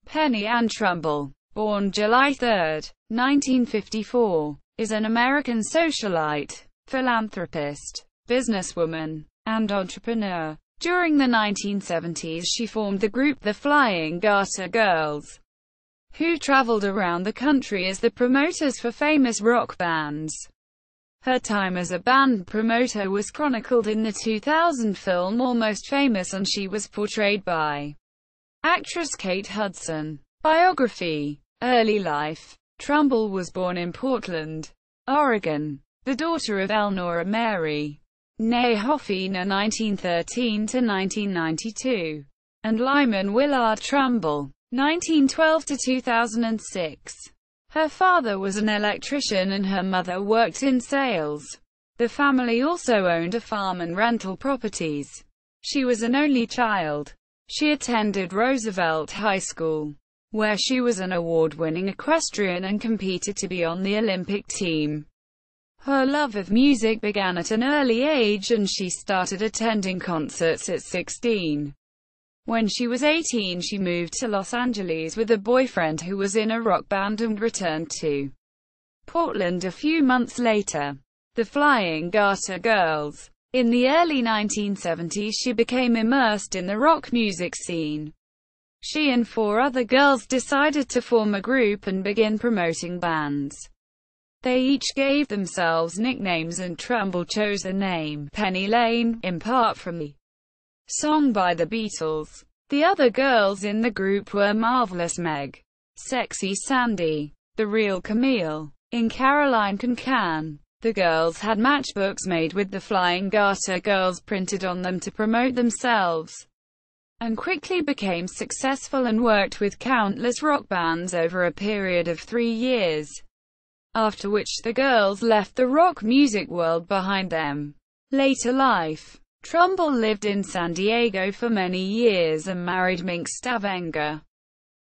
Pennie Ann Trumbull, born July 3, 1954, is an American socialite, philanthropist, businesswoman, and entrepreneur. During the 1970s she formed the group the Flying Garter Girls, who traveled around the country as the promoters for famous rock bands. Her time as a band promoter was chronicled in the 2000 film Almost Famous, and she was portrayed by actress Kate Hudson. Biography. Early life. Trumbull was born in Portland, Oregon, the daughter of Elnora Mary née Hoffina (1913–1992) and Lyman Willard Trumbull (1912–2006). Her father was an electrician and her mother worked in sales. The family also owned a farm and rental properties. She was an only child. She attended Roosevelt High School, where she was an award-winning equestrian and competed to be on the Olympic team. Her love of music began at an early age, and she started attending concerts at 16. When she was 18, she moved to Los Angeles with a boyfriend who was in a rock band and returned to Portland a few months later. The Flying Garter Girls. In the early 1970s she became immersed in the rock music scene. She and 4 other girls decided to form a group and begin promoting bands. They each gave themselves nicknames, and Trumbull chose the name Pennie Lane, in part from the song by the Beatles. The other girls in the group were Marvelous Meg, Sexy Sandy, The Real Camille, and Caroline Can. The girls had matchbooks made with the Flying Garter Girls printed on them to promote themselves, and quickly became successful and worked with countless rock bands over a period of 3 years, after which the girls left the rock music world behind them. Later life. Trumbull lived in San Diego for many years and married Mink Stavenger,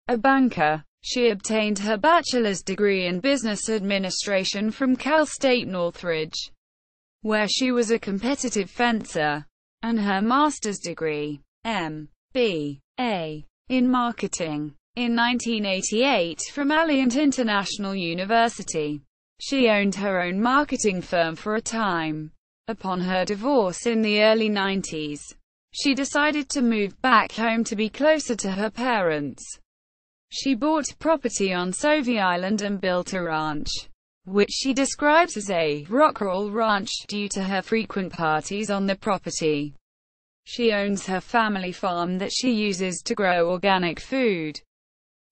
a banker. She obtained her bachelor's degree in business administration from Cal State Northridge, where she was a competitive fencer, and her master's degree, M.B.A., in marketing, in 1988 from Alliant International University. She owned her own marketing firm for a time. Upon her divorce in the early 90s, she decided to move back home to be closer to her parents. She bought property on Sauvie Island and built a ranch, which she describes as a rock'n'roll ranch, due to her frequent parties on the property. She owns her family farm that she uses to grow organic food.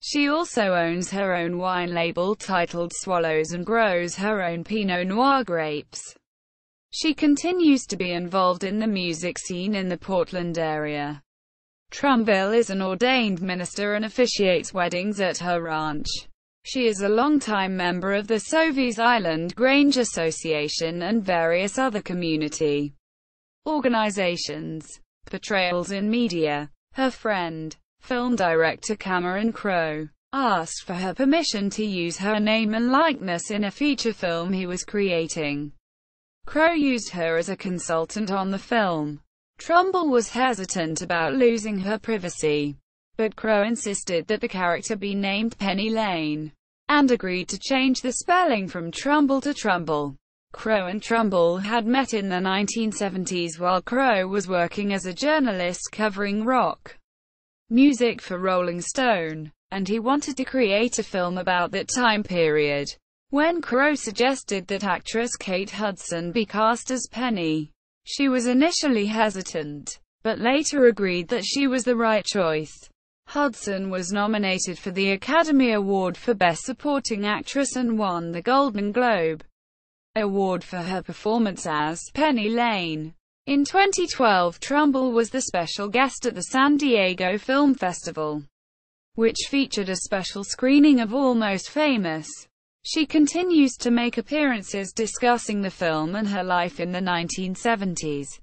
She also owns her own wine label titled Swallows and grows her own Pinot Noir grapes. She continues to be involved in the music scene in the Portland area. Trumbull is an ordained minister and officiates weddings at her ranch. She is a longtime member of the Sauvie Island Grange Association and various other community organizations. Portrayals in media. Her friend, film director Cameron Crowe, asked for her permission to use her name and likeness in a feature film he was creating. Crowe used her as a consultant on the film. Trumbull was hesitant about losing her privacy, but Crowe insisted that the character be named Pennie Lane, and agreed to change the spelling from Trumbull to Trumbull. Crowe and Trumbull had met in the 1970s while Crowe was working as a journalist covering rock music for Rolling Stone, and he wanted to create a film about that time period. When Crowe suggested that actress Kate Hudson be cast as Pennie, she was initially hesitant, but later agreed that she was the right choice. Hudson was nominated for the Academy Award for Best Supporting Actress and won the Golden Globe Award for her performance as Pennie Lane. In 2012, Trumbull was the special guest at the San Diego Film Festival, which featured a special screening of Almost Famous. She continues to make appearances discussing the film and her life in the 1970s.